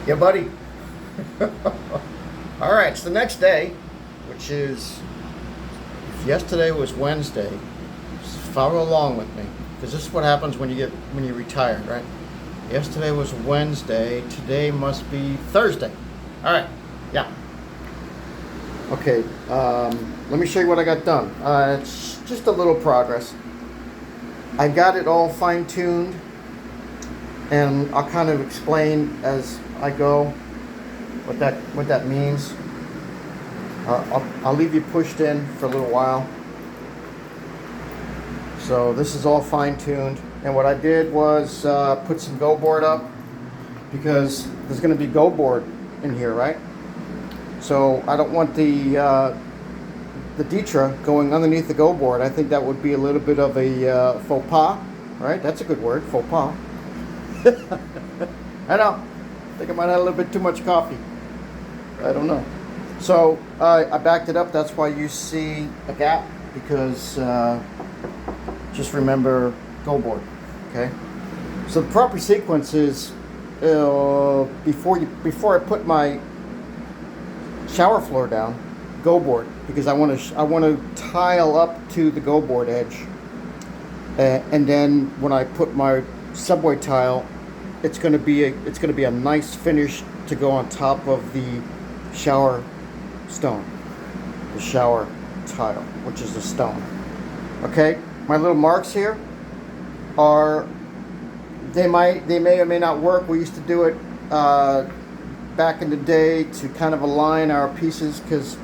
Yeah, buddy. All right, it's the next day, which is, if yesterday was Wednesday, just follow along with me, because this is what happens when you retire, right? Yesterday was Wednesday. Today must be Thursday. All right. Yeah. Okay. Let me show you what I got done. It's just a little progress. I got it all fine-tuned, and I'll kind of explain as I go what that means. I'll leave you pushed in for a little while. So this is all fine-tuned, and what I did was put some go board up, because there's going to be go board in here, right? So I don't want the Ditra going underneath the go board. I think that would be a little bit of a faux pas, right? That's a good word, faux pas. I know. I think I might have had a little bit too much coffee. I don't know. So I backed it up. That's why you see a gap, because just remember go board. Okay. So the proper sequence is before I put my shower floor down, go board, because I want to tile up to the go board edge, and then when I put my subway tile, it's going to be a nice finish to go on top of the shower stone, the shower tile, which is the stone. Okay, my little marks here are, they may or may not work. We used to do it back in the day to kind of align our pieces, because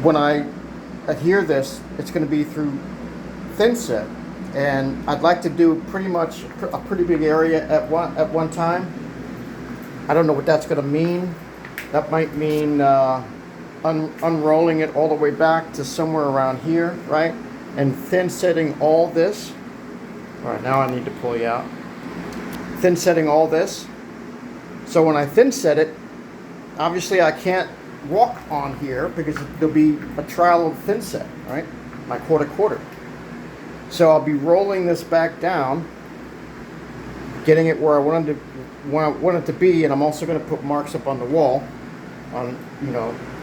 when I adhere this, it's going to be through thin set, and I'd like to do pretty much a pretty big area at one time. I don't know what that's going to mean. That might mean unrolling it all the way back to somewhere around here, right? And thin setting all this. All right, now I need to pull you out. Thin setting all this. So when I thin set it, obviously I can't walk on here because there'll be a trial of thin set, right? My quarter. So I'll be rolling this back down, getting it where I want it to be, and I'm also going to put marks up on the wall,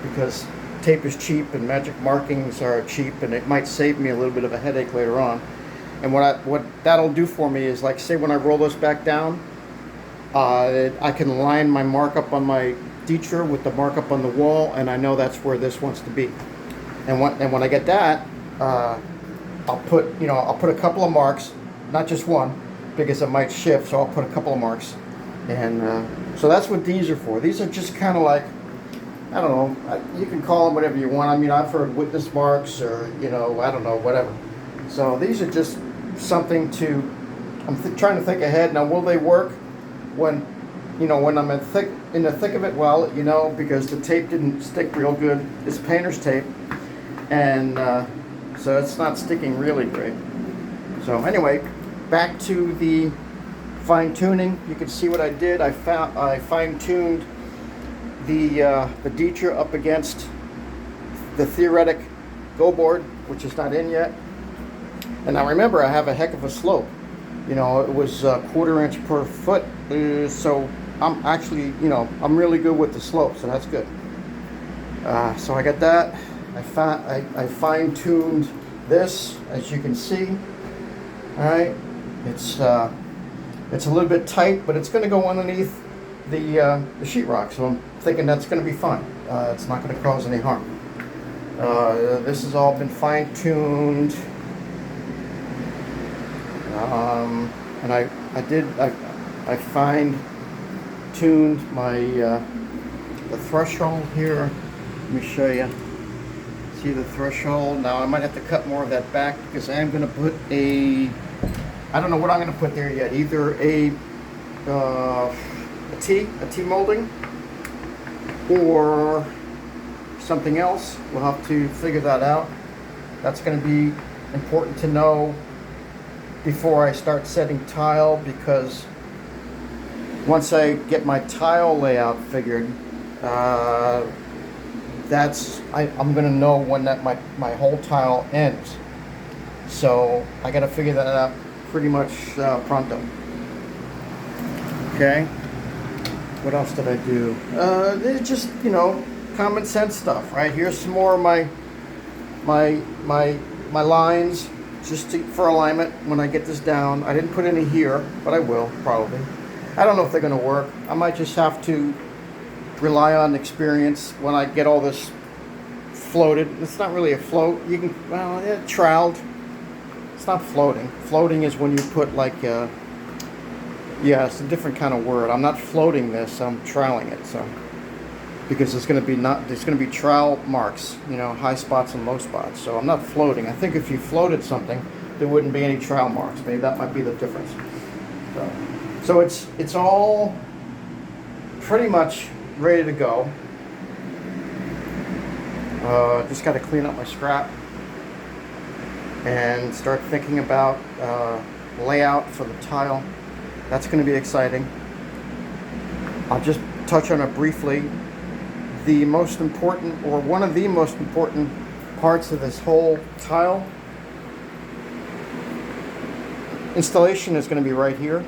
because tape is cheap and magic markings are cheap, and it might save me a little bit of a headache later on. And what that'll do for me is, like, say when I roll this back down, I can line my markup on my Ditra with the markup on the wall, and I know that's where this wants to be. And when I get that, I'll put a couple of marks, not just one, because it might shift. So I'll put a couple of marks, and so that's what these are for. These are just kind of like, I don't know. You can call them whatever you want. I mean, I've heard witness marks, or I don't know, whatever. So these are just something to. I'm trying to think ahead. Now, will they work when I'm in the thick of it? Well, because the tape didn't stick real good. It's painter's tape, and so it's not sticking really great. So anyway, back to the fine tuning. You can see what I did. I fine tuned the Ditra up against the theoretic go board, which is not in yet. And now remember, I have a heck of a slope. It was a 1/4 inch per foot, so I'm actually, I'm really good with the slope, so that's good. So I got that. I fine-tuned this, as you can see. All right, it's a little bit tight, but it's going to go underneath the sheetrock, so I'm thinking that's going to be fine. It's not going to cause any harm. This has all been fine-tuned. And I fine-tuned my the threshold here. Let me show you. See the threshold? Now I might have to cut more of that back, because I am going to put I don't know what I'm going to put there yet. Either a T molding, or something else. We'll have to figure that out. That's going to be important to know before I start setting tile, because once I get my tile layout figured, I'm going to know when my whole tile ends. So I got to figure that out pretty much pronto. Okay. What else did I do? It's just, common sense stuff, right? Here's some more of my lines, just for alignment when I get this down. I didn't put any here, but I will, probably. I don't know if they're going to work. I might just have to rely on experience when I get all this floated. It's not really a float. You can, well, yeah, troweled. It's not floating. Floating is when you put like, yeah, it's a different kind of word. I'm not floating this. I'm troweling it. So because there's going to be trowel marks, high spots and low spots. So I'm not floating. I think if you floated something, there wouldn't be any trowel marks. Maybe that might be the difference. So it's all pretty much ready to go. Just got to clean up my scrap and start thinking about layout for the tile. That's going to be exciting. I'll just touch on it briefly. The most important, or one of the most important parts of this whole tile installation is going to be right here.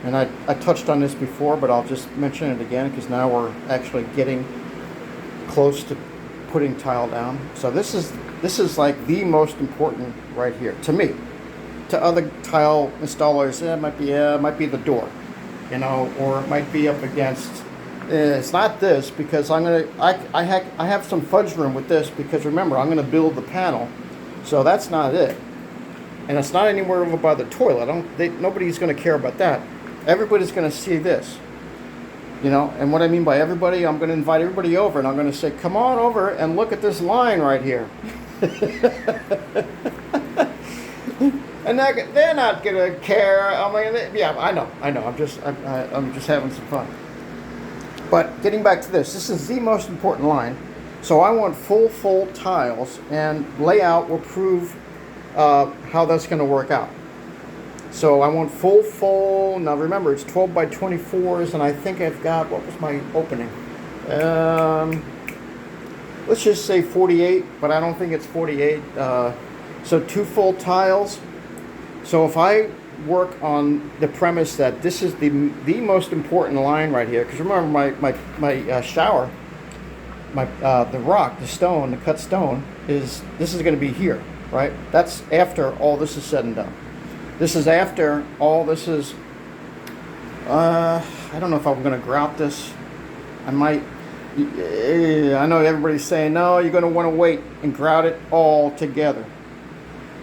And I touched on this before, but I'll just mention it again because now we're actually getting close to putting tile down. So this is like the most important right here to me. To other tile installers, it might be the door, or it might be up against. It's not this because I have some fudge room with this because remember I'm gonna build the panel, so that's not it, and it's not anywhere over by the toilet. Nobody's gonna care about that. Everybody's gonna see this, and what I mean by everybody, I'm gonna invite everybody over and I'm gonna say, come on over and look at this line right here. And they're not gonna care. I mean, yeah, I know. I'm just having some fun. But getting back to this is the most important line. So I want full tiles, and layout will prove how that's going to work out. So I want full. Now remember, it's 12 by 24s, and I think I've got, what was my opening? Let's just say 48, but I don't think it's 48. So 2 full tiles. So if I work on the premise that this is the most important line right here, because remember my shower, the rock, the stone, the cut stone this is going to be here, right? That's after all this is said and done. This is after all this is. I don't know if I'm going to grout this. I might. I know everybody's saying no. You're going to want to wait and grout it all together.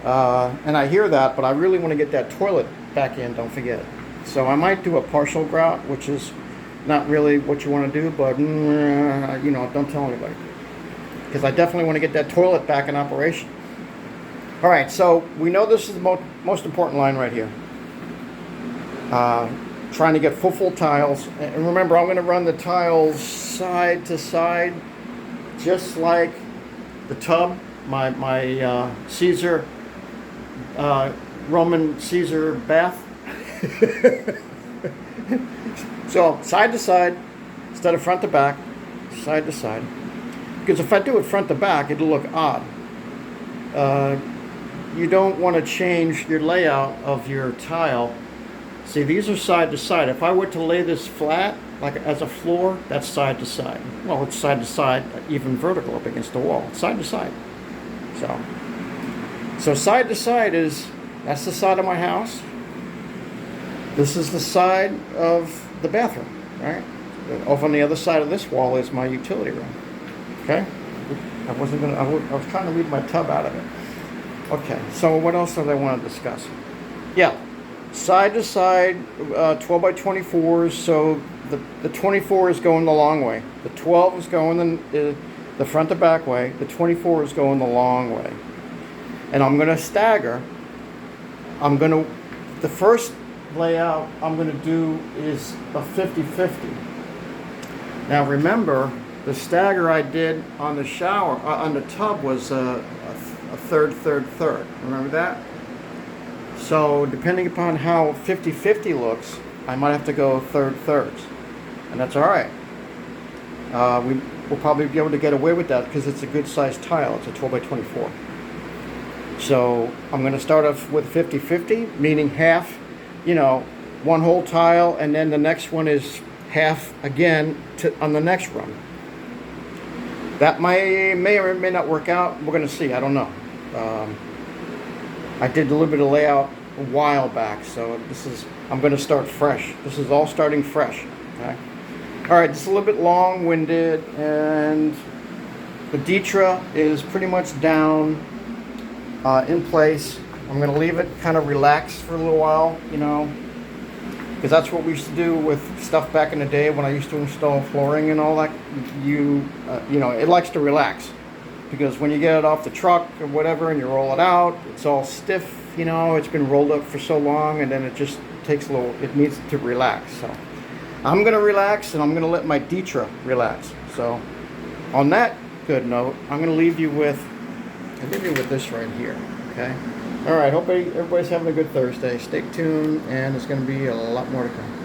And I hear that, but I really want to get that toilet back in, don't forget. So I might do a partial grout, which is not really what you want to do, but, don't tell anybody. Because I definitely want to get that toilet back in operation. All right, so we know this is the most important line right here. Trying to get full tiles. And remember, I'm going to run the tiles side to side, just like the tub, my Caesar Roman Caesar bath. So side to side instead of front to back, side to side. Because if I do it front to back, it'll look odd. You don't want to change your layout of your tile. See, these are side to side. If I were to lay this flat, like as a floor, that's side to side. Well, it's side to side, even vertical up against the wall. It's side to side. So side to side that's the side of my house. This is the side of the bathroom, right? Over on the other side of this wall is my utility room. Okay? I was trying to leave my tub out of it. Okay, so what else do I want to discuss? Yeah, side to side, 12 by 24s. So the 24 is going the long way. The 12 is going the front to back way. The 24 is going the long way. And I'm going to stagger. The first layout I'm going to do is a 50-50. Now remember, the stagger I did on the shower, on the tub was a third. Remember that? So depending upon how 50-50 looks, I might have to go thirds. And that's all right. We'll probably be able to get away with that because it's a good sized tile. It's a 12 by 24. So I'm going to start off with 50-50, meaning half, one whole tile, and then the next one is half again on the next run. That may or may not work out. We're going to see. I don't know. I did a little bit of layout a while back, so I'm going to start fresh. This is all starting fresh. Okay. All right, this is a little bit long-winded, and the Ditra is pretty much down in place. I'm going to leave it kind of relaxed for a little while, you know, because that's what we used to do with stuff back in the day when I used to install flooring and all that. You know, it likes to relax, because when you get it off the truck or whatever and you roll it out, it's all stiff, you know, it's been rolled up for so long, and then it just takes a little, it needs to relax. So I'm going to relax, and I'm going to let my Ditra relax. So on that good note, I'm going to leave you with this right here, okay? All right, hope everybody's having a good Thursday. Stay tuned, and there's going to be a lot more to come.